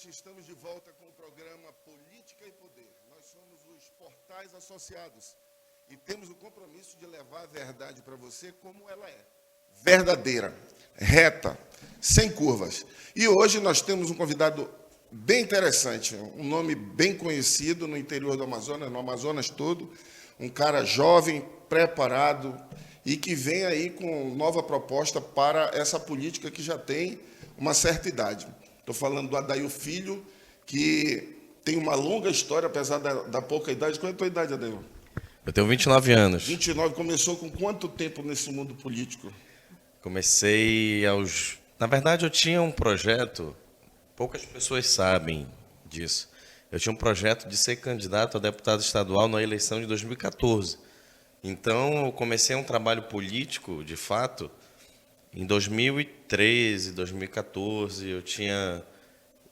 estamos de volta com o programa Política e Poder. Nós somos os Portais Associados e temos o compromisso de levar a verdade para você como ela é. Verdadeira, reta, sem curvas. E hoje nós temos um convidado bem interessante, um nome bem conhecido no interior do Amazonas, no Amazonas todo, um cara jovem, preparado e que vem aí com nova proposta para essa política que já tem uma certa idade. Estou falando do Adail Filho, que tem uma longa história, apesar da pouca idade. Qual é a tua idade, Adail? Eu tenho 29 anos. 29. Começou com quanto tempo nesse mundo político? Comecei aos... Na verdade, eu tinha um projeto, poucas pessoas sabem disso. Eu tinha um projeto de ser candidato a deputado estadual na eleição de 2014. Então, eu comecei um trabalho político, de fato, em 2013, 2014, eu tinha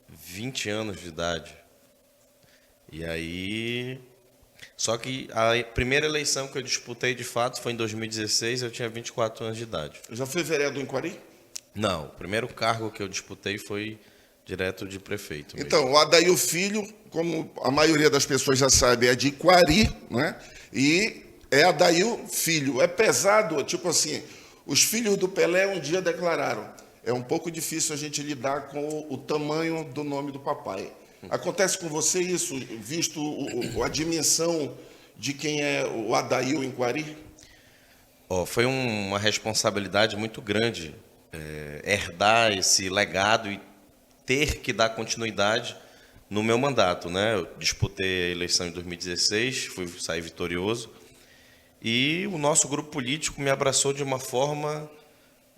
20 anos de idade. E aí... Só que a primeira eleição que eu disputei, de fato, foi em 2016, eu tinha 24 anos de idade. Já foi vereador em Quari? Não, o primeiro cargo que eu disputei foi direto de prefeito mesmo. Então, o Adail Filho, como a maioria das pessoas já sabe, é de Quari, né? E é Adail Filho. É pesado, tipo assim... Os filhos do Pelé um dia declararam: é um pouco difícil a gente lidar com o tamanho do nome do papai. Acontece com você isso, visto a dimensão de quem é o Adail em Quari? Foi uma responsabilidade muito grande herdar esse legado e ter que dar continuidade no meu mandato, né? Eu disputei a eleição em 2016, saí vitorioso. E o nosso grupo político me abraçou de uma forma,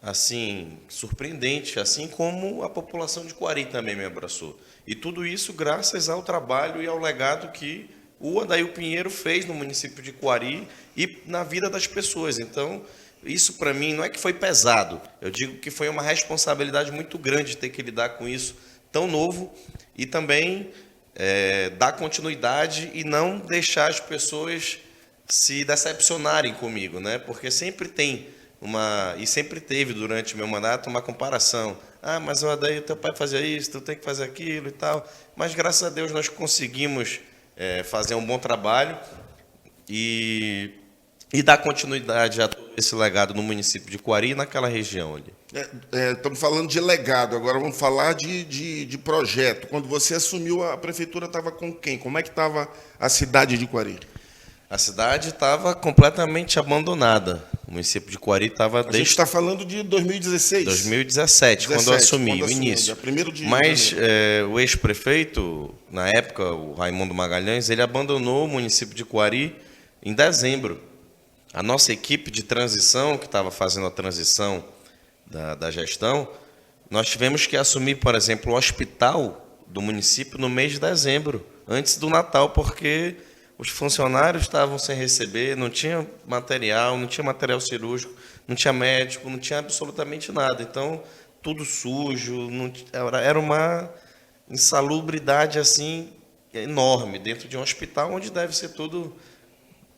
assim, surpreendente, assim como a população de Quari também me abraçou. E tudo isso graças ao trabalho e ao legado que o Adail Pinheiro fez no município de Quari e na vida das pessoas. Então, isso para mim não é que foi pesado, eu digo que foi uma responsabilidade muito grande ter que lidar com isso tão novo e também dar continuidade e não deixar as pessoas se decepcionarem comigo, né? Porque sempre tem e sempre teve durante o meu mandato uma comparação. Ah, mas o Adail, teu pai fazia isso, tu tem que fazer aquilo e tal. Mas graças a Deus nós conseguimos fazer um bom trabalho e dar continuidade a todo esse legado no município de Quari e naquela região ali. Estamos falando de legado, agora vamos falar de projeto. Quando você assumiu, a prefeitura estava com quem? Como é que estava a cidade de Quari? A cidade estava completamente abandonada. O município de Quari estava... A gente está falando de 2016. 2017, quando eu assumi, o início. Mas o o ex-prefeito, na época, o Raimundo Magalhães, ele abandonou o município de Quari em dezembro. A nossa equipe de transição, que estava fazendo a transição da gestão, nós tivemos que assumir, por exemplo, o hospital do município no mês de dezembro, antes do Natal, porque os funcionários estavam sem receber, não tinha material cirúrgico, não tinha médico, não tinha absolutamente nada. Então, tudo sujo, era uma insalubridade assim enorme dentro de um hospital onde deve ser tudo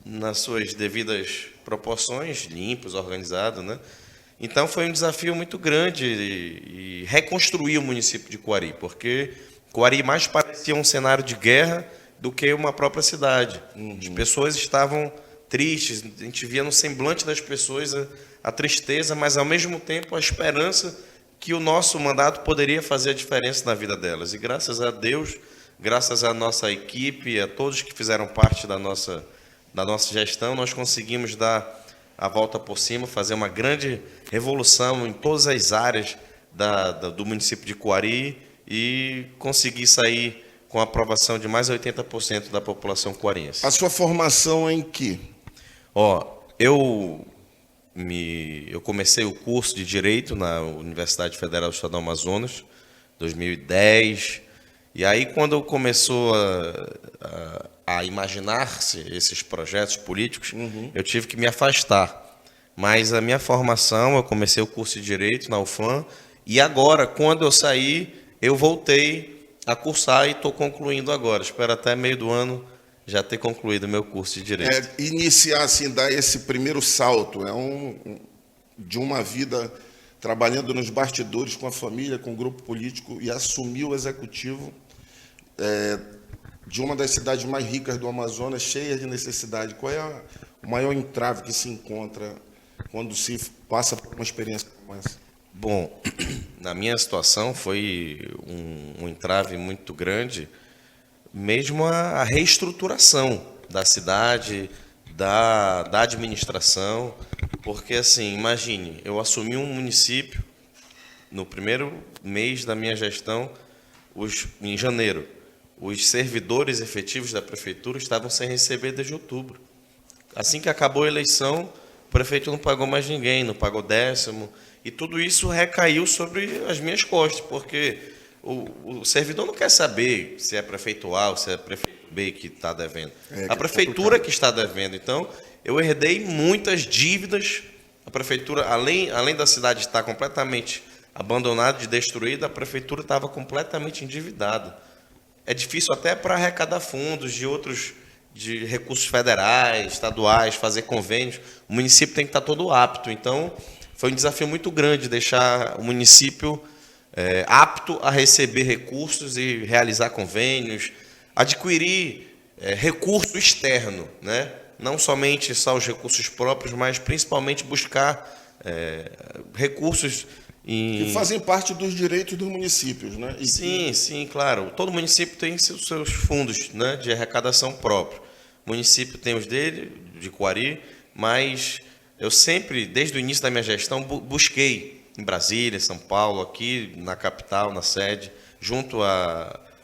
nas suas devidas proporções, limpos, organizado, né? Então, foi um desafio muito grande e reconstruir o município de Quari, porque Quari mais parecia um cenário de guerra do que uma própria cidade. As pessoas estavam tristes, a gente via no semblante das pessoas a tristeza, mas ao mesmo tempo a esperança que o nosso mandato poderia fazer a diferença na vida delas. E graças a Deus, graças à nossa equipe, a todos que fizeram parte da nossa gestão, nós conseguimos dar a volta por cima, fazer uma grande revolução em todas as áreas do município de Quari e conseguir sair com a aprovação de mais de 80% da população quariense. A sua formação é em que? Eu comecei o curso de Direito na Universidade Federal do Estado do Amazonas, 2010, e aí quando começou a imaginar-se esses projetos políticos, eu tive que me afastar. Mas a minha formação, eu comecei o curso de Direito na UFAM, e agora, quando eu saí, eu voltei a cursar e estou concluindo agora. Espero até meio do ano já ter concluído o meu curso de Direito. Iniciar, assim, dar esse primeiro salto, de uma vida trabalhando nos bastidores com a família, com o grupo político, e assumir o executivo de uma das cidades mais ricas do Amazonas, cheia de necessidade. Qual é o maior entrave que se encontra quando se passa por uma experiência como essa? Bom, na minha situação foi um entrave muito grande, mesmo a reestruturação da cidade, da administração, porque assim, imagine, eu assumi um município no primeiro mês da minha gestão, em janeiro, os servidores efetivos da prefeitura estavam sem receber desde outubro. Assim que acabou a eleição, o prefeito não pagou mais ninguém, não pagou décimo, e tudo isso recaiu sobre as minhas costas, porque o servidor não quer saber se é prefeito A ou se é prefeito B que está devendo. A prefeitura que está devendo. Então, eu herdei muitas dívidas. A prefeitura, além da cidade estar completamente abandonada e destruída, a prefeitura estava completamente endividada. É difícil até para arrecadar fundos de recursos federais, estaduais, fazer convênios. O município tem que estar todo apto. Então, foi um desafio muito grande deixar o município apto a receber recursos e realizar convênios, adquirir recurso externo, né? Não somente só os recursos próprios, mas principalmente buscar recursos que fazem parte dos direitos dos municípios, né? Sim, claro. Todo município tem seus fundos, né, de arrecadação próprio. O município tem os dele, de Coari, mas eu sempre, desde o início da minha gestão, busquei em Brasília, São Paulo, aqui na capital, na sede,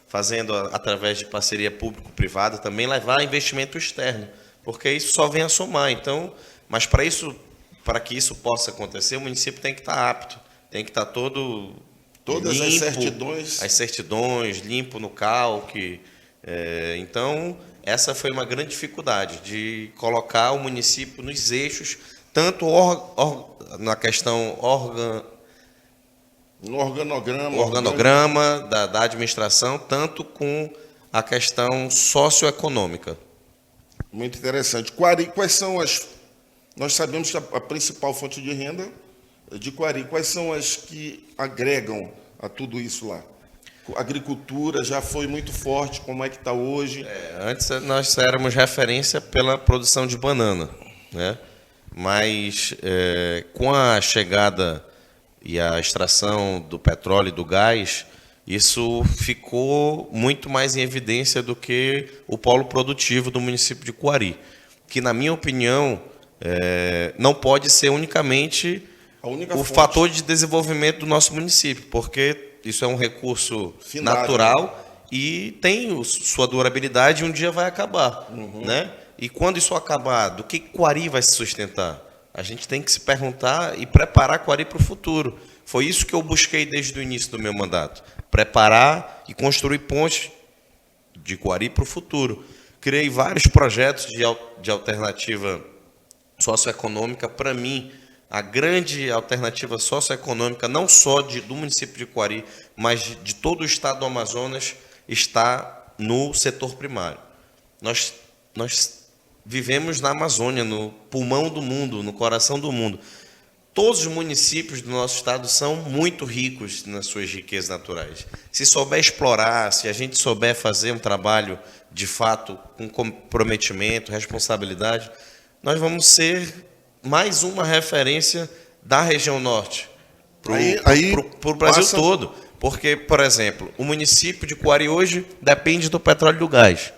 fazendo através de parceria público-privada, também levar investimento externo, porque isso só vem a somar. Então, mas para que isso possa acontecer, o município tem que estar apto. Tem que estar todas limpo, as certidões, limpo no calque. Então, essa foi uma grande dificuldade de colocar o município nos eixos, tanto na questão no organograma da administração, tanto com a questão socioeconômica. Muito interessante. Coari, quais são nós sabemos que a principal fonte de renda de Coari, quais são as que agregam a tudo isso lá? A agricultura já foi muito forte, como é que está hoje? Antes nós éramos referência pela produção de banana, né? Mas com a chegada e a extração do petróleo e do gás, isso ficou muito mais em evidência do que o polo produtivo do município de Coari, que, na minha opinião, não pode ser unicamente o fator de desenvolvimento do nosso município, porque isso é um recurso natural e tem sua durabilidade e um dia vai acabar. Né? E quando isso acabar, do que Coari vai se sustentar? A gente tem que se perguntar e preparar Coari para o futuro. Foi isso que eu busquei desde o início do meu mandato. Preparar e construir pontes de Coari para o futuro. Criei vários projetos de alternativa socioeconômica. Para mim, a grande alternativa socioeconômica, não só do município de Coari, mas de todo o estado do Amazonas, está no setor primário. Nós vivemos na Amazônia, no pulmão do mundo, no coração do mundo. Todos os municípios do nosso estado são muito ricos nas suas riquezas naturais. Se souber explorar, se a gente souber fazer um trabalho, de fato, com comprometimento, responsabilidade, nós vamos ser mais uma referência da região norte para o Brasil todo. Porque, por exemplo, o município de Coari hoje depende do petróleo e do gás.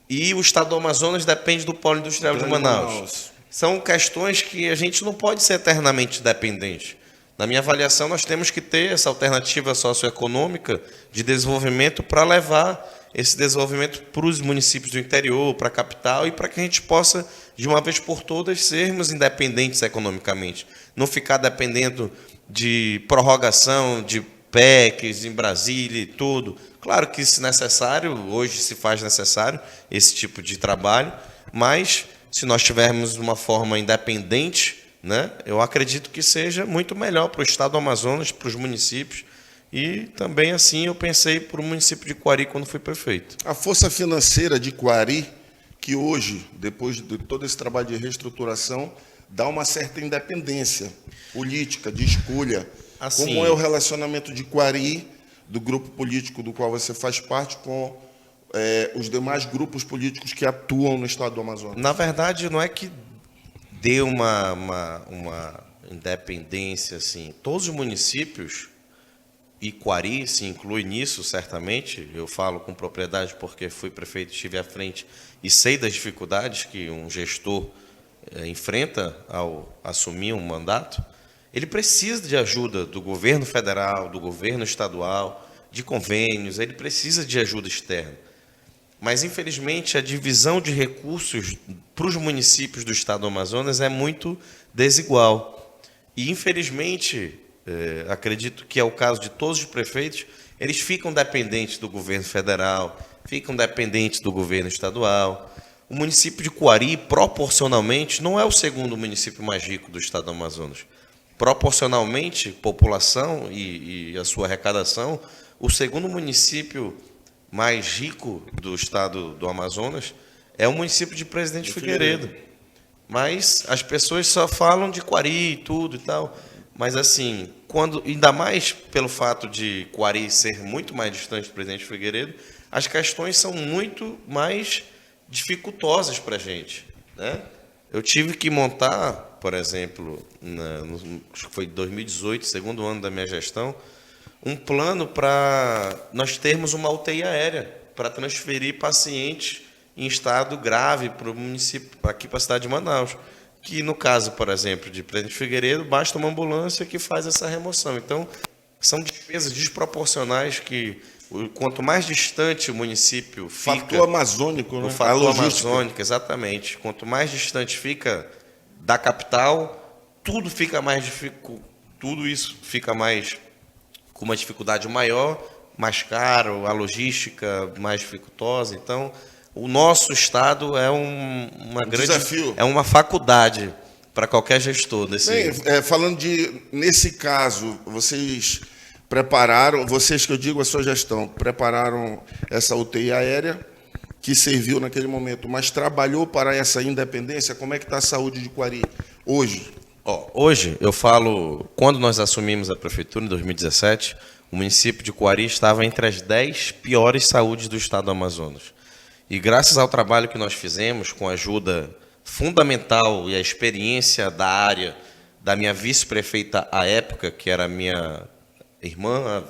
E o estado do Amazonas depende do polo industrial de Manaus. São questões que a gente não pode ser eternamente dependente. Na minha avaliação, nós temos que ter essa alternativa socioeconômica de desenvolvimento para levar esse desenvolvimento para os municípios do interior, para a capital, e para que a gente possa, de uma vez por todas, sermos independentes economicamente. Não ficar dependendo de prorrogação de PECs em Brasília e tudo. Claro que, se necessário, hoje se faz necessário esse tipo de trabalho, mas se nós tivermos uma forma independente, né, eu acredito que seja muito melhor para o estado do Amazonas, para os municípios, e também assim eu pensei para o município de Coari quando fui prefeito. A força financeira de Coari, que hoje, depois de todo esse trabalho de reestruturação, dá uma certa independência política, de escolha. Assim, como é o relacionamento de Coari, do grupo político do qual você faz parte, com os demais grupos políticos que atuam no estado do Amazonas? Na verdade, não é que deu uma independência assim. Todos os municípios, e Quari se inclui nisso, certamente, eu falo com propriedade porque fui prefeito, estive à frente e sei das dificuldades que um gestor enfrenta ao assumir um mandato. Ele precisa de ajuda do governo federal, do governo estadual, de convênios, ele precisa de ajuda externa. Mas, infelizmente, a divisão de recursos para os municípios do estado do Amazonas é muito desigual. E, infelizmente, acredito que é o caso de todos os prefeitos, eles ficam dependentes do governo federal, ficam dependentes do governo estadual. O município de Quari, proporcionalmente, não é o segundo município mais rico do estado do Amazonas. Proporcionalmente, população e a sua arrecadação, o segundo município mais rico do estado do Amazonas é o município de Presidente Figueiredo. Mas as pessoas só falam de Quari e tudo e tal. Mas, assim, ainda mais pelo fato de Quari ser muito mais distante do Presidente Figueiredo, as questões são muito mais dificultosas para a gente, né? Eu tive que montar, por exemplo, acho que foi 2018, segundo ano da minha gestão, um plano para nós termos uma UTI aérea para transferir pacientes em estado grave para o município, aqui para a cidade de Manaus. Que, no caso, por exemplo, de Presidente Figueiredo, basta uma ambulância que faz essa remoção. Então, são despesas desproporcionais que, quanto mais distante o município fica... Fator amazônico, né? O fator amazônico, exatamente. Quanto mais distante fica da capital, tudo fica mais tudo isso fica mais com uma dificuldade maior, mais caro, a logística mais dificultosa. Então, o nosso estado é uma grande desafio. É uma faculdade para qualquer gestor desse. Bem, falando nesse caso, vocês prepararam, vocês que eu digo a sua gestão, prepararam essa UTI aérea que serviu naquele momento, mas trabalhou para essa independência. Como é que está a saúde de Quari hoje? Hoje, eu falo, quando nós assumimos a prefeitura, em 2017, o município de Quari estava entre as 10 piores saúdes do estado do Amazonas. E graças ao trabalho que nós fizemos, com a ajuda fundamental e a experiência da área da minha vice-prefeita à época, que era minha irmã,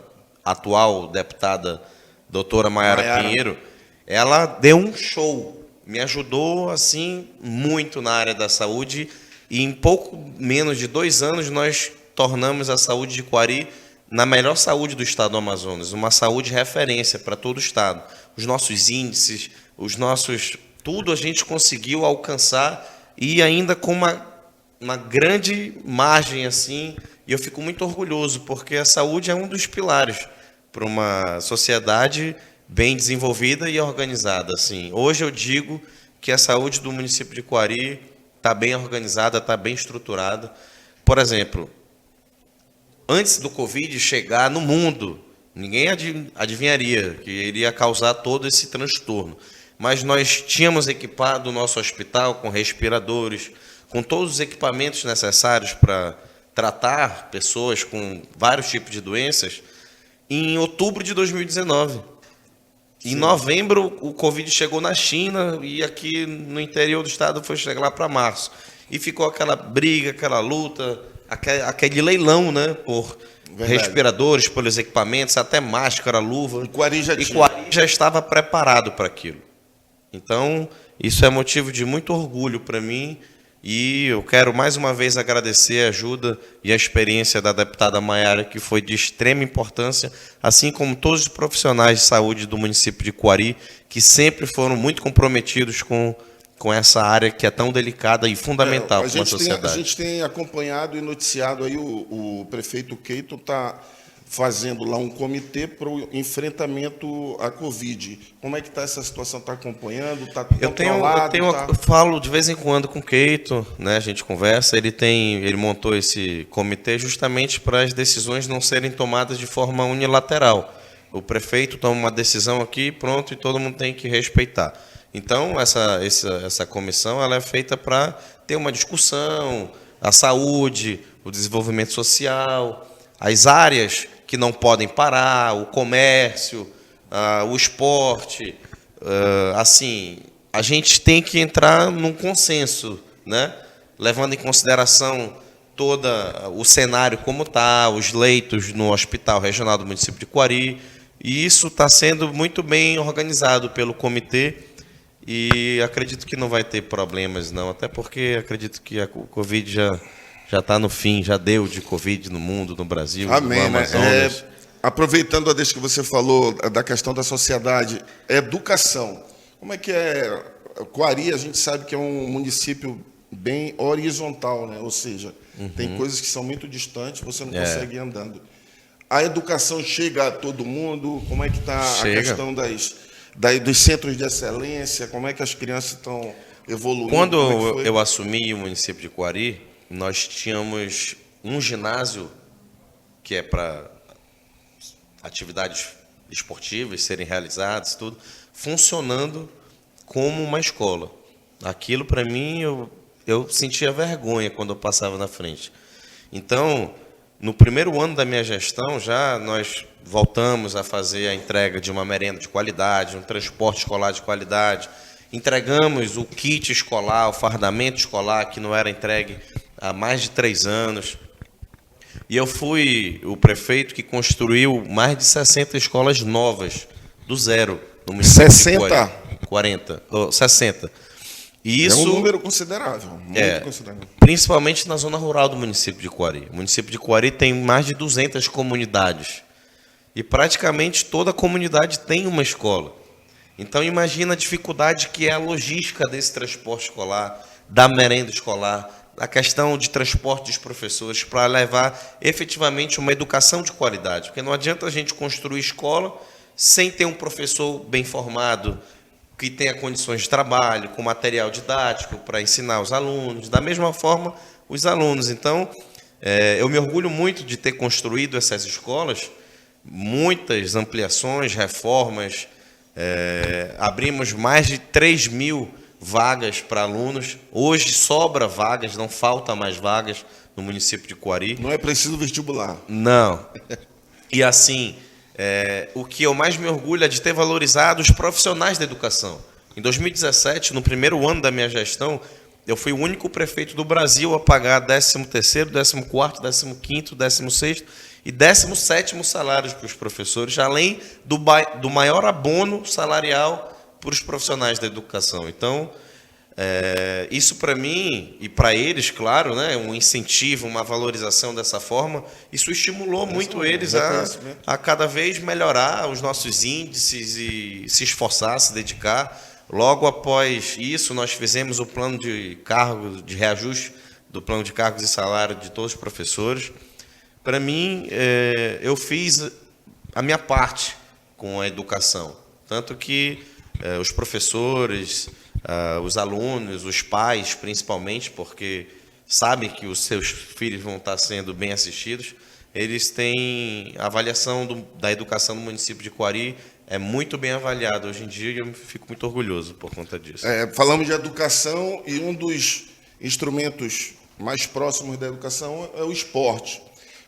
a atual deputada doutora Maiara Pinheiro, ela deu um show, me ajudou assim muito na área da saúde e em pouco menos de 2 anos nós tornamos a saúde de Quari na melhor saúde do estado do Amazonas, uma saúde referência para todo o estado. Os nossos índices, tudo a gente conseguiu alcançar e ainda com uma grande margem assim, e eu fico muito orgulhoso, porque a saúde é um dos pilares para uma sociedade bem desenvolvida e organizada. Assim. Hoje eu digo que a saúde do município de Quari está bem organizada, está bem estruturada. Por exemplo, antes do Covid chegar no mundo, ninguém adivinharia que iria causar todo esse transtorno. Mas nós tínhamos equipado o nosso hospital com respiradores, com todos os equipamentos necessários para tratar pessoas com vários tipos de doenças, em outubro de 2019. Em novembro, o Covid chegou na China e aqui no interior do estado foi chegar lá para março. E ficou aquela briga, aquela luta, aquele leilão, né, por respiradores, pelos equipamentos, até máscara, luva. E Quari já estava preparado para aquilo. Então, isso é motivo de muito orgulho para mim e eu quero mais uma vez agradecer a ajuda e a experiência da deputada Maiara, que foi de extrema importância, assim como todos os profissionais de saúde do município de Quari, que sempre foram muito comprometidos com essa área que é tão delicada e fundamental para a sociedade. A gente tem acompanhado e noticiado aí o prefeito Keito está fazendo lá um comitê para o enfrentamento à Covid. Como é que está essa situação? Está acompanhando? Está controlado? Eu falo de vez em quando com o Keito, né? A gente conversa. Ele montou esse comitê justamente para as decisões não serem tomadas de forma unilateral. O prefeito toma uma decisão aqui, pronto, e todo mundo tem que respeitar. Então, essa comissão ela é feita para ter uma discussão, a saúde, o desenvolvimento social, as áreas que não podem parar, o comércio, o esporte, assim, a gente tem que entrar num consenso, né? Levando em consideração todo o cenário como está, os leitos no Hospital Regional do município de Coari, e isso está sendo muito bem organizado pelo comitê, e acredito que não vai ter problemas, não, até porque acredito que a Covid já está no fim, já deu de Covid no mundo, no Brasil, Amém, no Amazonas. Aproveitando a deixa que você falou da questão da sociedade, educação. Como é que é? Coari, a gente sabe que é um município bem horizontal, né? Ou seja, tem coisas que são muito distantes, você não consegue ir andando. A educação chega a todo mundo? Como é que está a questão dos centros de excelência? Como é que as crianças estão evoluindo? Quando eu assumi o município de Coari, nós tínhamos um ginásio que é para atividades esportivas serem realizadas, tudo, funcionando como uma escola. Aquilo, para mim, eu sentia vergonha quando eu passava na frente. Então, no primeiro ano da minha gestão, já nós voltamos a fazer a entrega de uma merenda de qualidade, um transporte escolar de qualidade, entregamos o kit escolar, o fardamento escolar, que não era entregue há mais de 3 anos. E eu fui o prefeito que construiu mais de 60 escolas novas, do zero, no município 60? de 40, 60. E isso, é um número considerável, muito considerável. Principalmente na zona rural do município de Coari. O município de Coari tem mais de 200 comunidades. E praticamente toda comunidade tem uma escola. Então imagina a dificuldade que é a logística desse transporte escolar, da merenda escolar, a questão de transporte dos professores para levar efetivamente uma educação de qualidade. Porque não adianta a gente construir escola sem ter um professor bem formado, que tenha condições de trabalho, com material didático para ensinar os alunos, da mesma forma os alunos. Então, eu me orgulho muito de ter construído essas escolas, muitas ampliações, reformas, abrimos mais de 3.000 vagas para alunos. Hoje sobra vagas, não falta mais vagas no município de Coari. Não é preciso vestibular. Não. E assim, o que eu mais me orgulho é de ter valorizado os profissionais da educação. Em 2017, no primeiro ano da minha gestão, eu fui o único prefeito do Brasil a pagar 13º, 14º, 15º, 16º e 17º salários para os professores, além do maior abono salarial para os profissionais da educação. Então, isso para mim e para eles, claro, né, um incentivo, uma valorização dessa forma, isso estimulou muito eles a cada vez melhorar os nossos índices e se esforçar, se dedicar. Logo após isso, nós fizemos o plano de cargos, de reajuste do plano de cargos e salário de todos os professores. Para mim, eu fiz a minha parte com a educação, tanto que os professores, os alunos, os pais, principalmente, porque sabem que os seus filhos vão estar sendo bem assistidos, eles têm a avaliação da educação no município de Coari, é muito bem avaliado hoje em dia, e eu fico muito orgulhoso por conta disso. Falamos de educação e um dos instrumentos mais próximos da educação é o esporte.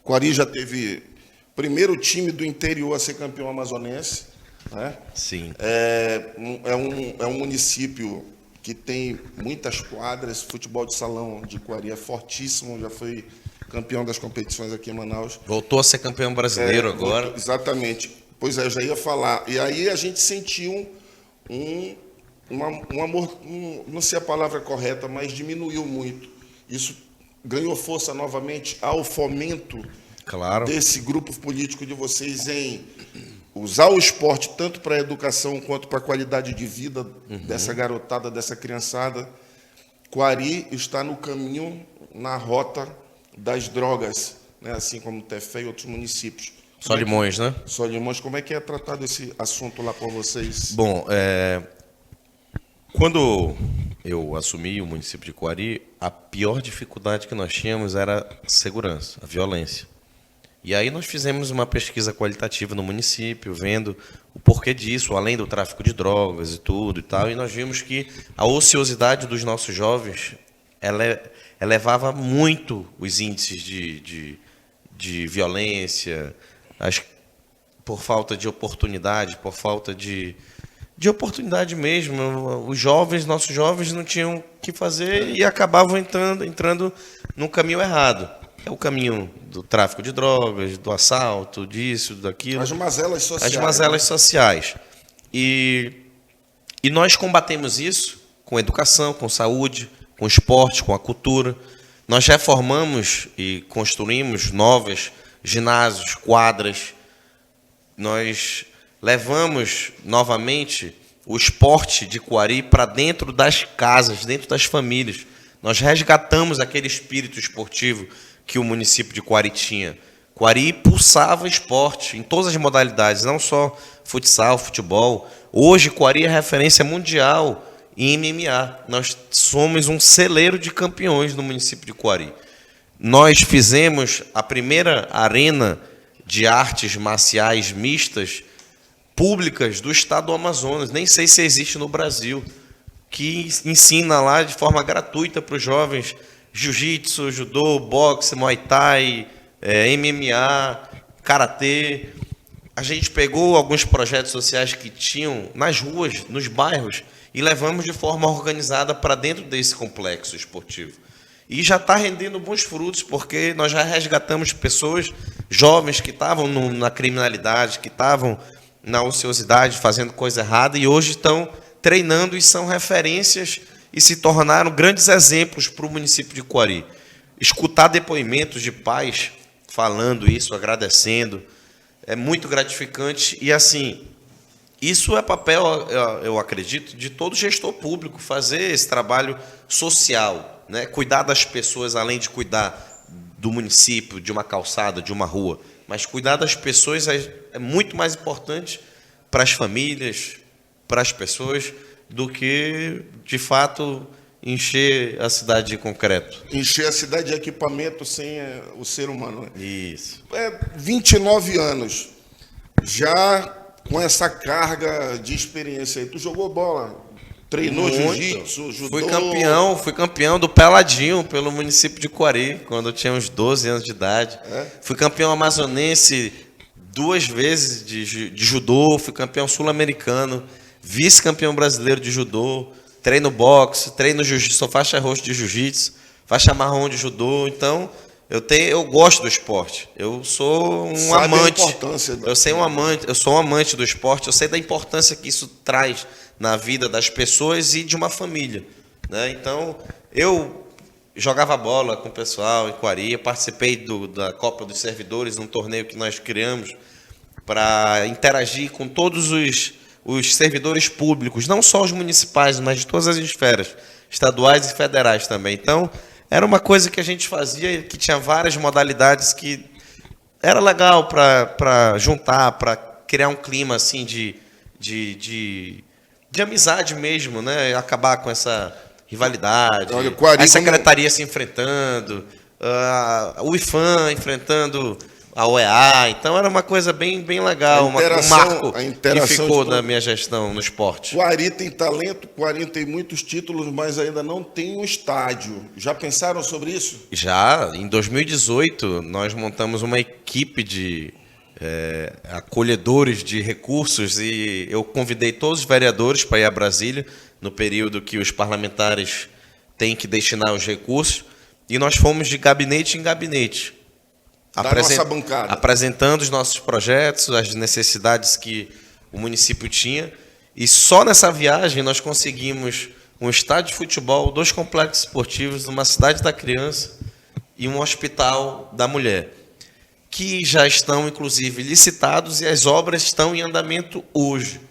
Coari já teve o primeiro time do interior a ser campeão amazonense, né? Sim. É um município que tem muitas quadras, futebol de salão de Coari é fortíssimo, já foi campeão das competições aqui em Manaus. Voltou a ser campeão brasileiro agora. Exatamente. Pois é, eu já ia falar. E aí a gente sentiu um amor, não sei a palavra correta, mas diminuiu muito. Isso ganhou força novamente ao fomento desse grupo político de vocês em usar o esporte tanto para a educação quanto para a qualidade de vida dessa garotada, dessa criançada. Coari está no caminho, na rota das drogas, né? Assim como Tefé e outros municípios. Solimões, né? Solimões, como é que é tratado esse assunto lá por vocês? Bom, quando eu assumi o município de Coari, a pior dificuldade que nós tínhamos era a segurança, a violência. E aí nós fizemos uma pesquisa qualitativa no município, vendo o porquê disso, além do tráfico de drogas e tudo e tal, e nós vimos que a ociosidade dos nossos jovens elevava muito os índices de violência, por falta de oportunidade, por falta de de oportunidade mesmo. Os jovens, nossos jovens, não tinham o que fazer e acabavam entrando num caminho errado. É o caminho do tráfico de drogas, do assalto, disso, daquilo. As mazelas sociais. As mazelas sociais. E nós combatemos isso com educação, com saúde, com esporte, com a cultura. Nós reformamos e construímos novos ginásios, quadras. Nós levamos novamente o esporte de Coari para dentro das casas, dentro das famílias. Nós resgatamos aquele espírito esportivo que o município de Coari tinha. Coari pulsava esporte em todas as modalidades, não só futsal, futebol. Hoje, Coari é referência mundial em MMA. Nós somos um celeiro de campeões no município de Coari. Nós fizemos a primeira arena de artes marciais mistas públicas do estado do Amazonas. Nem sei se existe no Brasil, que ensina lá de forma gratuita para os jovens jiu-jitsu, judô, boxe, muay thai, MMA, karatê. A gente pegou alguns projetos sociais que tinham nas ruas, nos bairros, e levamos de forma organizada para dentro desse complexo esportivo. E já está rendendo bons frutos, porque nós já resgatamos pessoas jovens que estavam na criminalidade, que estavam na ociosidade, fazendo coisa errada, e hoje estão treinando e são referências e se tornaram grandes exemplos para o município de Coari. Escutar depoimentos de pais falando isso, agradecendo, é muito gratificante. E, assim, isso é papel, eu acredito, de todo gestor público, fazer esse trabalho social, né? Cuidar das pessoas, além de cuidar do município, de uma calçada, de uma rua. Mas cuidar das pessoas é muito mais importante para as famílias, para as pessoas, do que, de fato, encher a cidade de concreto. Encher a cidade de equipamento sem o ser humano. Né? Isso. 29 anos, já com essa carga de experiência aí. Tu jogou bola, treinou jiu-jitsu, judô? Fui campeão do Peladinho pelo município de Coari, quando eu tinha uns 12 anos de idade. Fui campeão amazonense 2 vezes de judô, fui campeão sul-americano, vice-campeão brasileiro de judô, treino boxe, treino jiu-jitsu, sou faixa roxa de jiu-jitsu, faixa marrom de judô. Então, eu gosto do esporte. Eu sou um amante. Eu sou um amante do esporte, eu sei da importância que isso traz na vida das pessoas e de uma família, né? Então, eu jogava bola com o pessoal em Coari, eu participei da Copa dos Servidores, um torneio que nós criamos para interagir com todos os servidores públicos, não só os municipais, mas de todas as esferas, estaduais e federais também. Então, era uma coisa que a gente fazia, que tinha várias modalidades, que era legal para juntar, para criar um clima assim de amizade mesmo, né? Acabar com essa rivalidade, olha, Coari, a secretaria se enfrentando, o IFAM enfrentando a OEA. Então era uma coisa bem legal, um marco que ficou da minha gestão no esporte. Coari tem talento, Coari tem muitos títulos, mas ainda não tem um estádio. Já pensaram sobre isso? Já, em 2018, nós montamos uma equipe de acolhedores de recursos e eu convidei todos os vereadores para ir a Brasília no período que os parlamentares têm que destinar os recursos, e nós fomos de gabinete em gabinete, apresentando os nossos projetos, as necessidades que o município tinha, e só nessa viagem nós conseguimos um estádio de futebol, 2 complexos esportivos, uma cidade da criança e um hospital da mulher, que já estão, inclusive, licitados e as obras estão em andamento hoje.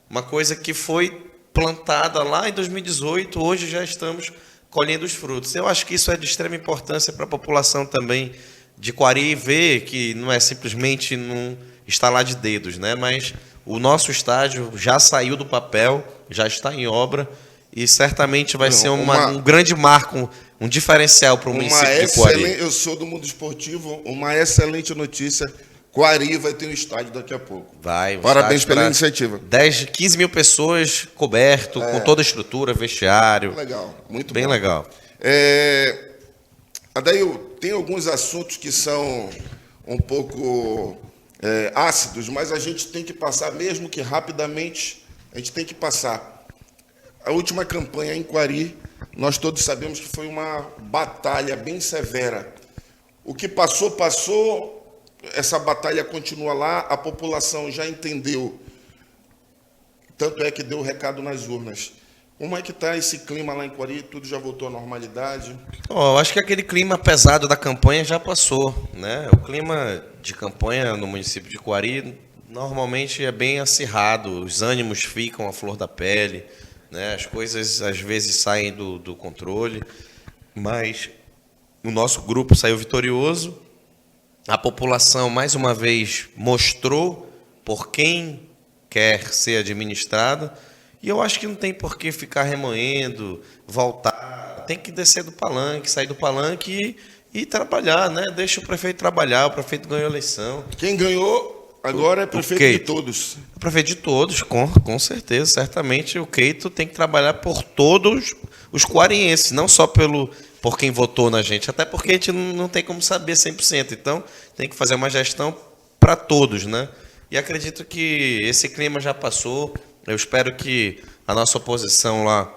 Uma coisa que foi plantada lá em 2018, hoje já estamos colhendo os frutos. Eu acho que isso é de extrema importância para a população também de Coari ver que não é simplesmente num estalar de dedos, né? Mas o nosso estádio já saiu do papel, já está em obra e certamente vai ser um grande marco, um diferencial para o município de Coari. Eu sou do mundo esportivo, uma excelente notícia. Coari vai ter um estádio daqui a pouco. Parabéns pela iniciativa. 15 mil pessoas coberto, com toda a estrutura, vestiário. Legal, muito bem bom. Legal. Adail, tem alguns assuntos que são um pouco ácidos, mas a gente tem que passar, mesmo que rapidamente, A gente tem que passar. A última campanha em Quari, nós todos sabemos que foi uma batalha bem severa. O que passou, passou, essa batalha continua lá, a população já entendeu. Tanto é que deu o recado nas urnas. Como é que está esse clima lá em Quari? Tudo já voltou à normalidade? Eu acho que aquele clima pesado da campanha já passou, né? O clima de campanha no município de Quari normalmente é bem acirrado, os ânimos ficam à flor da pele, né? As coisas às vezes saem do controle, mas o nosso grupo saiu vitorioso, a população mais uma vez mostrou por quem quer ser administrada, e eu acho que não tem por que ficar remoendo, voltar, tem que descer do palanque, sair do palanque e trabalhar, né? Deixa o prefeito trabalhar, o prefeito ganhou a eleição. Quem ganhou agora é prefeito de todos. O prefeito de todos, com certeza, certamente o Keito tem que trabalhar por todos os quarienses, não só por quem votou na gente, até porque a gente não tem como saber 100%, então tem que fazer uma gestão para todos, né? E acredito que esse clima já passou. Eu espero que a nossa oposição lá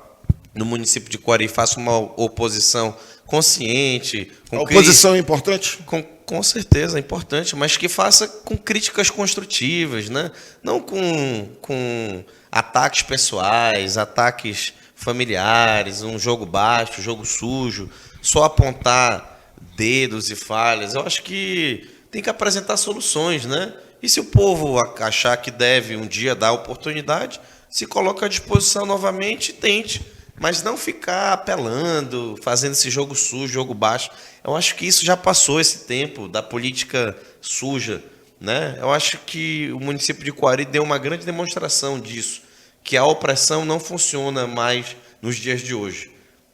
no município de Quari faça uma oposição consciente. A oposição é importante? Com certeza, é importante, mas que faça com críticas construtivas, né? Não com ataques pessoais, ataques familiares, um jogo baixo, jogo sujo, só apontar dedos e falhas. Eu acho que tem que apresentar soluções, né? E se o povo achar que deve um dia dar oportunidade, se coloca à disposição novamente e tente. Mas não ficar apelando, fazendo esse jogo sujo, jogo baixo. Eu acho que isso já passou esse tempo da política suja, né? Eu acho que o município de Quari deu uma grande demonstração disso, que a opressão não funciona mais nos dias de hoje,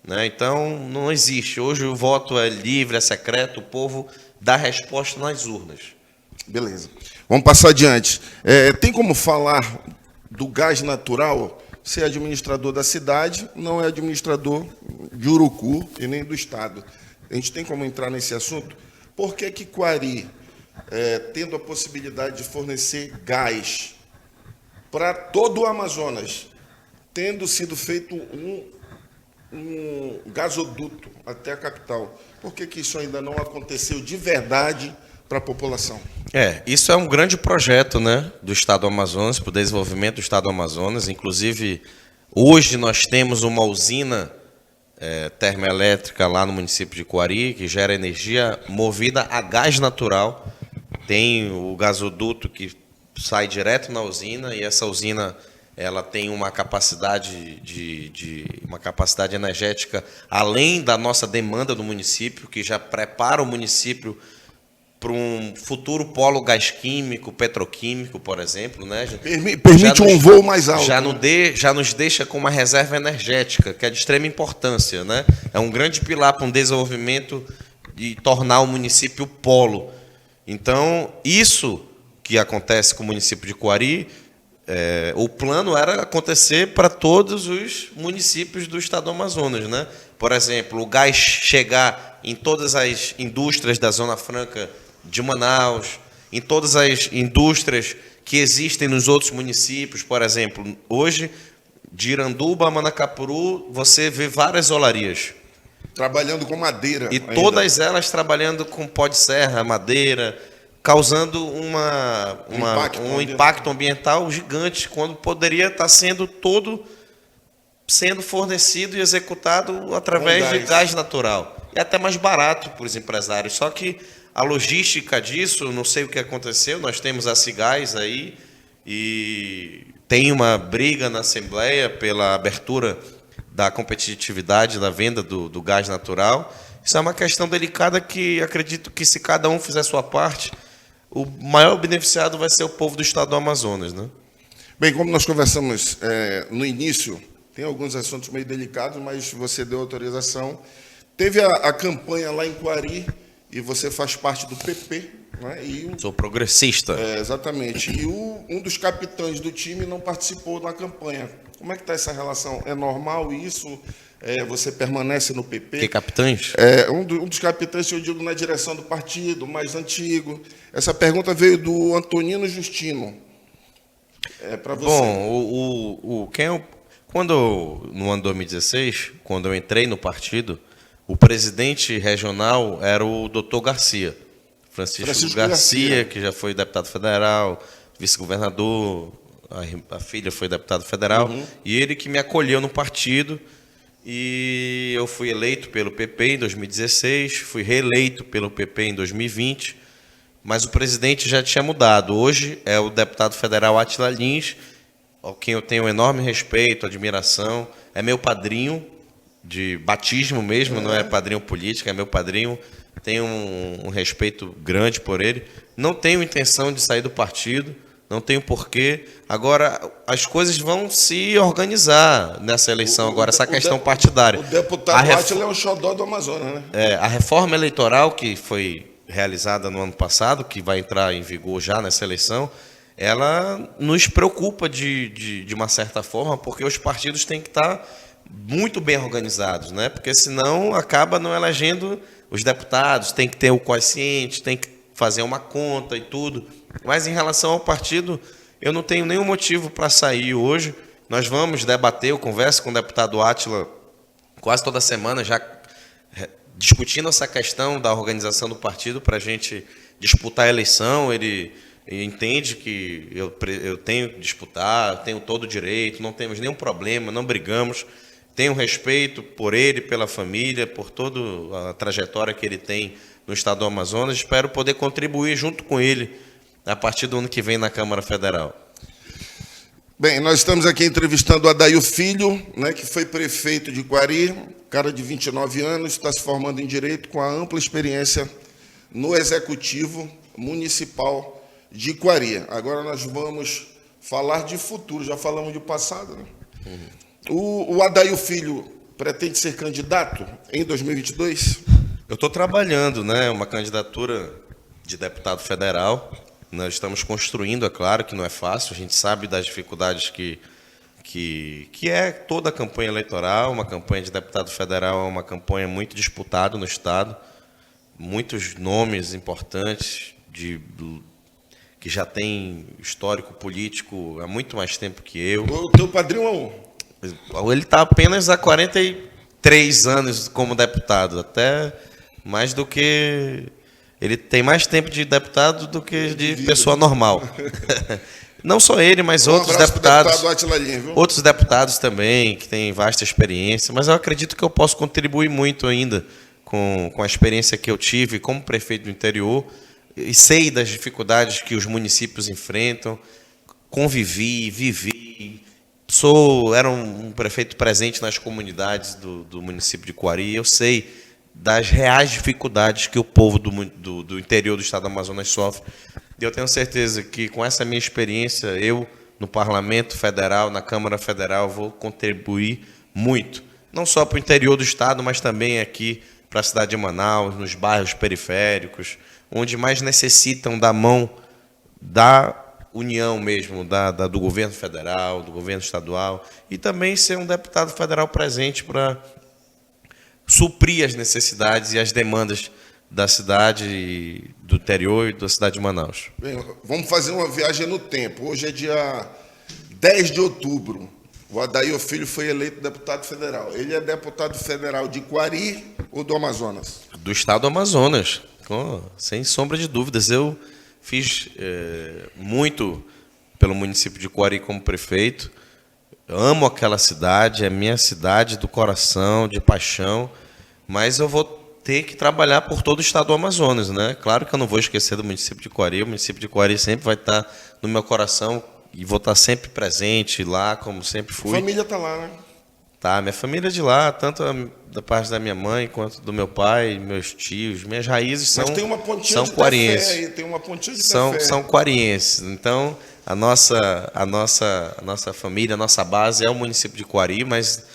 né? Então, não existe. Hoje o voto é livre, é secreto, o povo dá resposta nas urnas. Beleza. Vamos passar adiante. Tem como falar do gás natural? Ser administrador da cidade, não é administrador de Urucu e nem do Estado. A gente tem como entrar nesse assunto? Por que que Quari, tendo a possibilidade de fornecer gás para todo o Amazonas, tendo sido feito um gasoduto até a capital, por que que isso ainda não aconteceu de verdade para a população? Isso é um grande projeto, né, do Estado do Amazonas, para o desenvolvimento do Estado do Amazonas. Inclusive, hoje nós temos uma usina termoelétrica lá no município de Quari, que gera energia movida a gás natural. Tem o gasoduto que sai direto na usina, e essa usina ela tem uma capacidade uma capacidade energética além da nossa demanda do município, que já prepara o município para um futuro polo gás químico, petroquímico, por exemplo, né? Permite um voo mais alto. Já nos deixa com uma reserva energética, que é de extrema importância, né? É um grande pilar para um desenvolvimento e tornar o município polo. Então, isso que acontece com o município de Quari, o plano era acontecer para todos os municípios do estado do Amazonas, né? Por exemplo, o gás chegar em todas as indústrias da Zona Franca de Manaus, em todas as indústrias que existem nos outros municípios. Por exemplo, hoje, de Iranduba a Manacapuru, você vê várias olarias. Trabalhando com madeira. E ainda. Todas elas trabalhando com pó de serra, madeira, causando um impacto ambiental gigante, quando poderia estar sendo fornecido e executado através de gás natural. E até mais barato para os empresários. Só que a logística disso, não sei o que aconteceu, nós temos a Cigás aí, e tem uma briga na Assembleia pela abertura da competitividade da venda do gás natural. Isso é uma questão delicada que acredito que, se cada um fizer a sua parte, o maior beneficiado vai ser o povo do estado do Amazonas, né? Bem, como nós conversamos no início, tem alguns assuntos meio delicados, mas você deu autorização. Teve a campanha lá em Quari, e você faz parte do PP, né? Sou progressista. Exatamente. E um dos capitães do time não participou da campanha. Como é que está essa relação? É normal isso? Você permanece no PP? Que capitães? Um dos capitães, eu digo, na direção do partido, mais antigo. Essa pergunta veio do Antonino Justino. Para você. Bom, quando no ano 2016, quando eu entrei no partido, o presidente regional era o Dr. Garcia, Francisco Garcia, que já foi deputado federal, vice-governador, a filha foi deputada federal, e ele que me acolheu no partido, e eu fui eleito pelo PP em 2016, fui reeleito pelo PP em 2020, mas o presidente já tinha mudado. Hoje é o deputado federal Átila Lins, ao quem eu tenho um enorme respeito, admiração, é meu padrinho de batismo mesmo, não é padrinho político, é meu padrinho, tenho um respeito grande por ele. Não tenho intenção de sair do partido, não tenho porquê. Agora, as coisas vão se organizar nessa eleição, agora, essa questão partidária. O deputado Átila é o xodó do Amazonas, né? A reforma eleitoral que foi realizada no ano passado, que vai entrar em vigor já nessa eleição, ela nos preocupa de uma certa forma, porque os partidos têm que estar muito bem organizados, né? Porque senão acaba não elegendo os deputados, tem que ter o quociente, tem que fazer uma conta e tudo. Mas em relação ao partido, eu não tenho nenhum motivo para sair hoje. Nós vamos debater, eu converso com o deputado Átila quase toda semana, já discutindo essa questão da organização do partido para a gente disputar a eleição. Ele entende que eu tenho que disputar, tenho todo o direito, não temos nenhum problema, não brigamos. Tenho respeito por ele, pela família, por toda a trajetória que ele tem no estado do Amazonas. Espero poder contribuir junto com ele a partir do ano que vem na Câmara Federal. Bem, nós estamos aqui entrevistando o Adair Filho, né, que foi prefeito de Quari, cara de 29 anos, está se formando em Direito com a ampla experiência no Executivo Municipal de Quari. Agora nós vamos falar de futuro, já falamos de passado, né? O Adair Filho pretende ser candidato em 2022? Eu estou trabalhando, né, uma candidatura de deputado federal. Nós estamos construindo, é claro que não é fácil, a gente sabe das dificuldades que é toda a campanha eleitoral. Uma campanha de deputado federal é uma campanha muito disputada no Estado, muitos nomes importantes que já têm histórico político há muito mais tempo que eu. O teu padrinho é um? Ele está apenas há 43 anos como deputado, até mais do que... Ele tem mais tempo de deputado do que de pessoa normal. Não só ele, mas outros deputados. Deputado Átila Lins, viu? Outros deputados também, que têm vasta experiência. Mas eu acredito que eu posso contribuir muito ainda com a experiência que eu tive como prefeito do interior. E sei das dificuldades que os municípios enfrentam. Convivi, vivi. Era um prefeito presente nas comunidades do município de Quari. Eu sei das reais dificuldades que o povo do interior do estado do Amazonas sofre. E eu tenho certeza que, com essa minha experiência, eu, no Parlamento Federal, na Câmara Federal, vou contribuir muito. Não só para o interior do estado, mas também aqui para a cidade de Manaus, nos bairros periféricos, onde mais necessitam da mão da União mesmo, do governo federal, do governo estadual, e também ser um deputado federal presente para suprir as necessidades e as demandas da cidade, do interior e da cidade de Manaus. Bem, vamos fazer uma viagem no tempo. Hoje é dia 10 de outubro. O Adair Filho foi eleito deputado federal. Ele é deputado federal de Quari ou do Amazonas? Do estado do Amazonas, sem sombra de dúvidas. Eu fiz muito pelo município de Quari como prefeito. Amo aquela cidade, é minha cidade do coração, de paixão, mas eu vou ter que trabalhar por todo o estado do Amazonas, né? Claro que eu não vou esquecer do município de Quari. O município de Quari sempre vai estar no meu coração e vou estar sempre presente lá, como sempre fui. A família está lá, né? Tá, minha família é de lá, tanto da parte da minha mãe quanto do meu pai, meus tios. Minhas raízes são quarienses. Aí, tem uma pontinha de fé. São quarienses. Então, a nossa família, a nossa base é o município de Quari, mas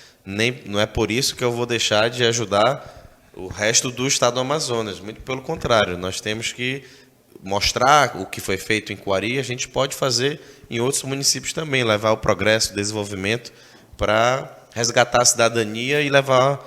não é por isso que eu vou deixar de ajudar o resto do estado do Amazonas. Muito pelo contrário, nós temos que mostrar o que foi feito em Quari, a gente pode fazer em outros municípios também, levar o progresso, o desenvolvimento para resgatar a cidadania e levar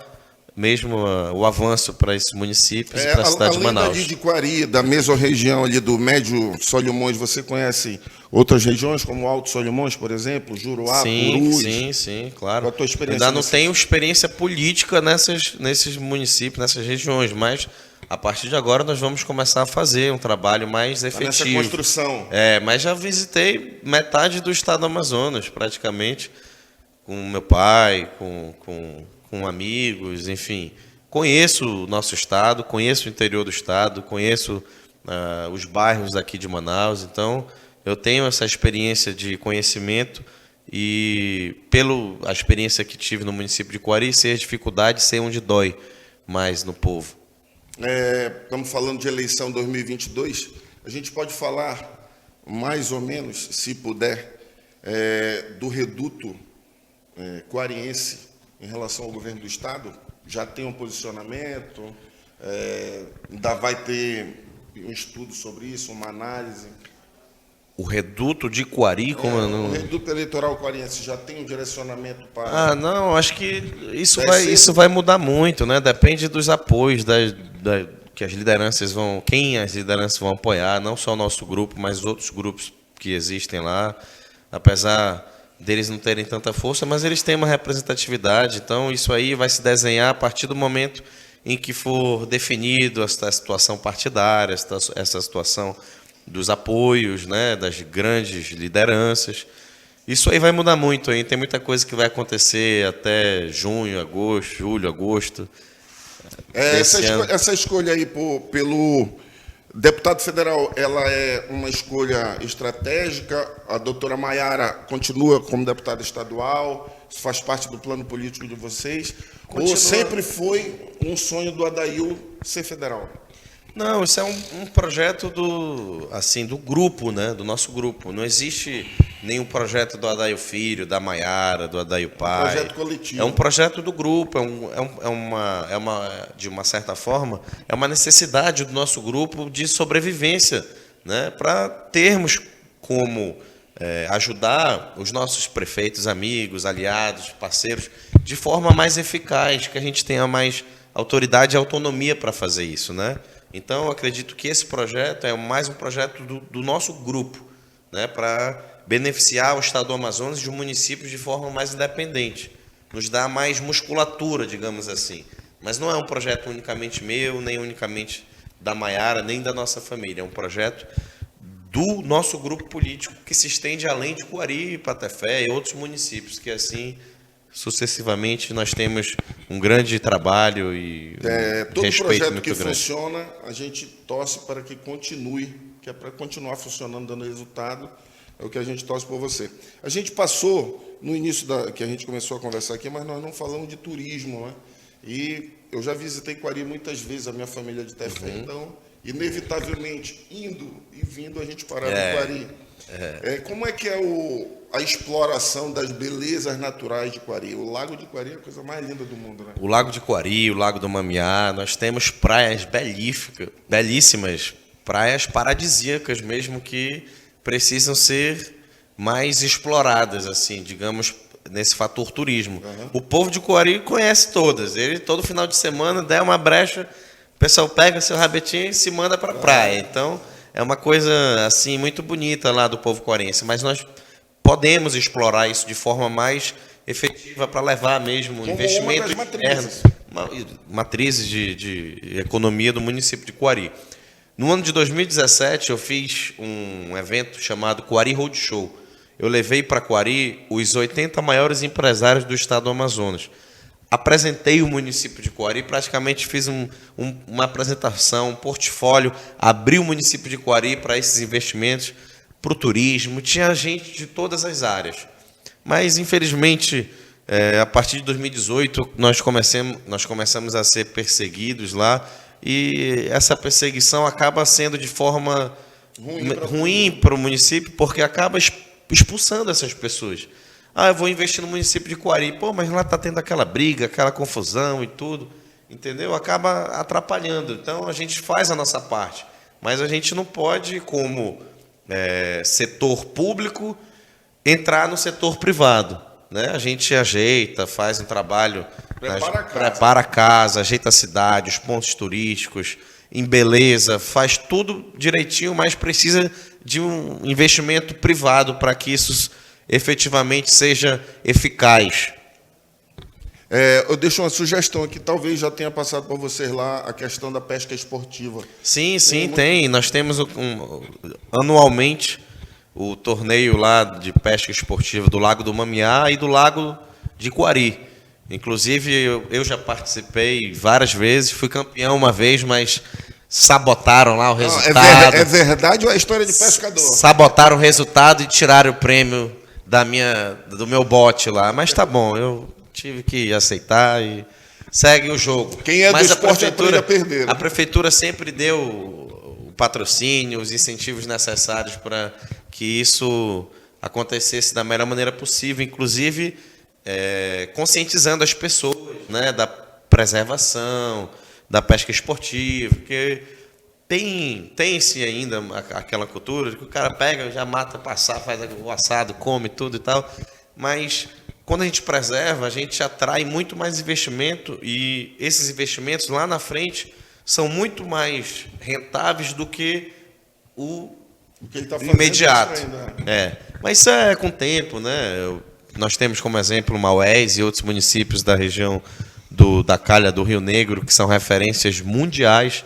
mesmo o avanço para esses municípios e para a cidade de Manaus. Além de Quari, da mesorregião ali do Médio Solimões, você conhece outras regiões, como Alto Solimões, por exemplo, Juruá, Purus? Sim, claro. Qual a tua experiência Ainda não tenho experiência política nesses municípios, nessas regiões, mas a partir de agora nós vamos começar a fazer um trabalho mais efetivo. Nessa construção. Mas já visitei metade do estado do Amazonas, praticamente, com meu pai, com amigos, enfim. Conheço o nosso estado, conheço o interior do estado, conheço os bairros daqui de Manaus, então eu tenho essa experiência de conhecimento e, pela experiência que tive no município de Quari, sei as dificuldades, sei onde dói mais no povo. Estamos falando de eleição 2022, a gente pode falar, mais ou menos, se puder, do reduto quariense em relação ao governo do Estado? Já tem um posicionamento? Ainda vai ter um estudo sobre isso, uma análise? O reduto de Quari, O reduto eleitoral quariense já tem um direcionamento para... não, acho que isso vai mudar muito, né? Depende dos apoios que as lideranças quem as lideranças vão apoiar, não só o nosso grupo, mas outros grupos que existem lá, apesar deles não terem tanta força, mas eles têm uma representatividade, então isso aí vai se desenhar a partir do momento em que for definido essa situação partidária, essa situação dos apoios, né, das grandes lideranças. Isso aí vai mudar muito, hein? Tem muita coisa que vai acontecer até julho, agosto. Essa escolha aí pelo deputado federal, ela é uma escolha estratégica? A doutora Maiara continua como deputada estadual? Isso faz parte do plano político de vocês? Continua. Ou sempre foi um sonho do Adail ser federal? Não, isso é um projeto do grupo, né? Do nosso grupo. Não existe nenhum projeto do Adail Filho, da Maiara, do Adail Pai. Um projeto coletivo. É um projeto do grupo, de uma certa forma, é uma necessidade do nosso grupo de sobrevivência, né? Para termos como ajudar os nossos prefeitos, amigos, aliados, parceiros, de forma mais eficaz, que a gente tenha mais autoridade e autonomia para fazer isso, né? Então, eu acredito que esse projeto é mais um projeto do nosso grupo, né, para beneficiar o estado do Amazonas e os municípios de forma mais independente, nos dá mais musculatura, digamos assim. Mas não é um projeto unicamente meu, nem unicamente da Maiara, nem da nossa família. É um projeto do nosso grupo político que se estende além de Quari, Patefé e outros municípios, que assim sucessivamente nós temos um grande trabalho e todo respeito projeto muito que grande. funciona, a gente torce para que continue, que é para continuar funcionando, dando resultado, é o que a gente torce por você. A gente passou, no início que a gente começou a conversar aqui, mas nós não falamos de turismo, né? E eu já visitei Quari muitas vezes, a minha família de Tefé, então, inevitavelmente, indo e vindo, a gente parava em Quari. Como é que é a exploração das belezas naturais de Quari? O Lago de Quari é a coisa mais linda do mundo, né? O Lago de Quari, o Lago do Mamiá, nós temos praias belíssimas, praias paradisíacas mesmo, que precisam ser mais exploradas, assim, digamos, nesse fator turismo. O povo de Quari conhece todas. Ele, todo final de semana, der uma brecha, o pessoal pega seu rabetinho e se manda para a praia. Então, é uma coisa assim muito bonita lá do povo quarense, mas nós podemos explorar isso de forma mais efetiva para levar mesmo Como investimento uma das externo, matrizes de economia do município de Quari. No ano de 2017, eu fiz um evento chamado Quari Roadshow. Eu levei para Quari os 80 maiores empresários do estado do Amazonas. Apresentei o município de Quari, praticamente fiz uma apresentação, um portfólio, abri o município de Quari para esses investimentos, para o turismo, tinha gente de todas as áreas. Mas, infelizmente, a partir de 2018, nós começamos a ser perseguidos lá, e essa perseguição acaba sendo de forma ruim para o município, porque acaba expulsando essas pessoas. Eu vou investir no município de Quari. Mas lá está tendo aquela briga, aquela confusão e tudo, entendeu? Acaba atrapalhando. Então, a gente faz a nossa parte, mas a gente não pode, como setor público, entrar no setor privado, né? A gente ajeita, faz um trabalho Prepara a casa, ajeita a cidade, os pontos turísticos, embeleza, faz tudo direitinho, mas precisa de um investimento privado para que isso efetivamente seja eficaz. Eu deixo uma sugestão aqui, talvez já tenha passado para vocês lá a questão da pesca esportiva. Sim, tem. Nós temos anualmente o torneio lá de pesca esportiva do Lago do Mamiá e do Lago de Quari. Inclusive, eu já participei várias vezes, fui campeão uma vez, mas sabotaram lá o resultado. É verdade ou é história de pescador? Sabotaram o resultado e tiraram o prêmio do meu bote lá. Mas tá bom, eu tive que aceitar e segue o jogo. Quem é do esporte aprende a perder. Né? A prefeitura sempre deu o patrocínio, os incentivos necessários para que isso acontecesse da melhor maneira possível, inclusive conscientizando as pessoas, né, da preservação, da pesca esportiva, porque tem-se ainda aquela cultura de que o cara pega, já mata, passar, faz o assado, come tudo e tal, mas quando a gente preserva, a gente atrai muito mais investimento e esses investimentos lá na frente são muito mais rentáveis do que o que ele tá imediato. Mas isso é com o tempo, né? Nós temos como exemplo Maués e outros municípios da região da calha do Rio Negro, que são referências mundiais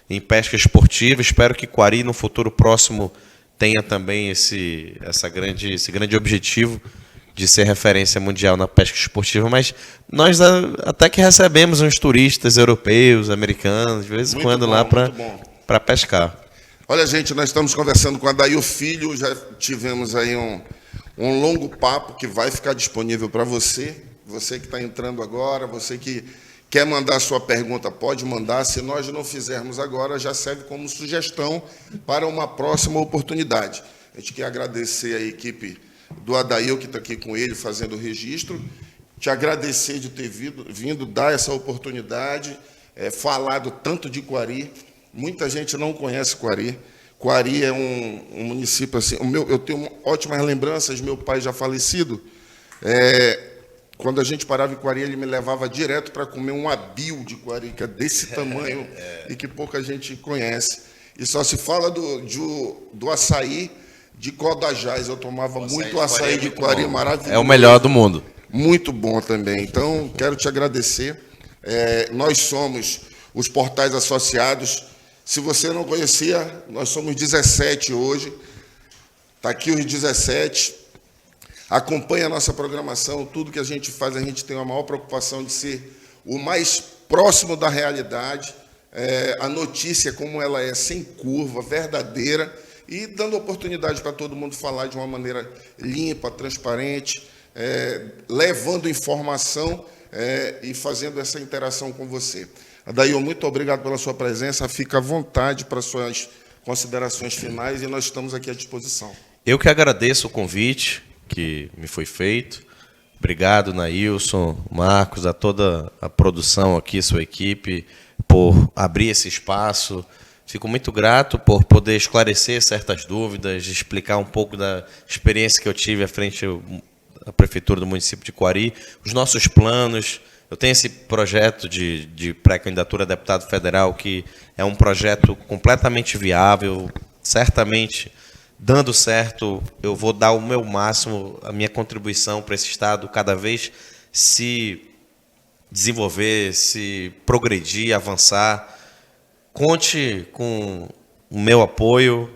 em pesca esportiva. Espero que Quari, no futuro próximo, tenha também esse grande objetivo de ser referência mundial na pesca esportiva. Mas nós até que recebemos uns turistas europeus, americanos, de vez em quando lá para pescar. Olha, gente, nós estamos conversando com Adair Filho, já tivemos aí um longo papo que vai ficar disponível para você que está entrando agora, você que quer mandar sua pergunta, pode mandar. Se nós não fizermos agora, já serve como sugestão para uma próxima oportunidade. A gente quer agradecer a equipe do Adair, que está aqui com ele, fazendo o registro, te agradecer de ter vindo dar essa oportunidade, falado tanto de Quari. Muita gente não conhece Quari. Quari é um município assim. Eu tenho ótimas lembranças. Meu pai já falecido. Quando a gente parava em Quari, ele me levava direto para comer um abil de Quari, que é desse tamanho e que pouca gente conhece. E só se fala do açaí de Codajás. Eu tomava muito açaí de Quari, maravilhoso. É o melhor do mundo. Muito bom também. Então, quero te agradecer. Nós somos os Portais Associados. Se você não conhecia, nós somos 17 hoje. Está aqui os 17. Acompanhe a nossa programação. Tudo que a gente faz, a gente tem a maior preocupação de ser o mais próximo da realidade. A notícia como ela é, sem curva, verdadeira, e dando oportunidade para todo mundo falar de uma maneira limpa, transparente, levando informação e fazendo essa interação com você. Adair, muito obrigado pela sua presença. Fica à vontade para suas considerações finais e nós estamos aqui à disposição. Eu que agradeço o convite que me foi feito. Obrigado, Nailson, Marcos, a toda a produção aqui, sua equipe, por abrir esse espaço. Fico muito grato por poder esclarecer certas dúvidas, explicar um pouco da experiência que eu tive à frente da Prefeitura do município de Quari, os nossos planos. Eu tenho esse projeto de pré-candidatura a deputado federal, que é um projeto completamente viável, certamente, dando certo, eu vou dar o meu máximo, a minha contribuição para esse Estado cada vez se desenvolver, se progredir, avançar. Conte com o meu apoio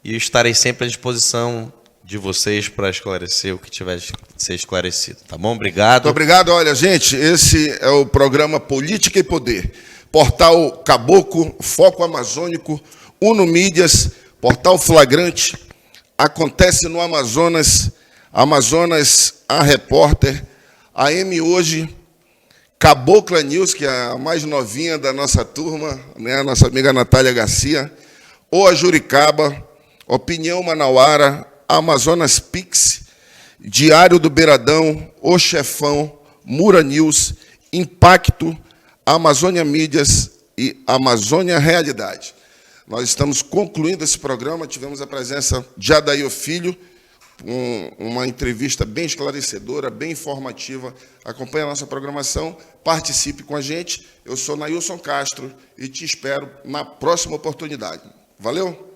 e estarei sempre à disposição de vocês para esclarecer o que tiver de ser esclarecido. Tá bom? Obrigado. Muito obrigado. Olha, gente, esse é o programa Política e Poder. Portal Caboclo, Foco Amazônico, Uno Mídias, Portal Flagrante, acontece no Amazonas, Amazonas, a Repórter, AM Hoje, Cabocla News, que é a mais novinha da nossa turma, né, a nossa amiga Natália Garcia, O Ajuricaba, Opinião Manauara, Amazonas Pix, Diário do Beiradão, O Chefão, Mura News, Impacto, Amazônia Mídias e Amazônia Realidade. Nós estamos concluindo esse programa, tivemos a presença de Adair Filho, uma entrevista bem esclarecedora, bem informativa. Acompanhe a nossa programação, participe com a gente. Eu sou Nailson Castro e te espero na próxima oportunidade. Valeu?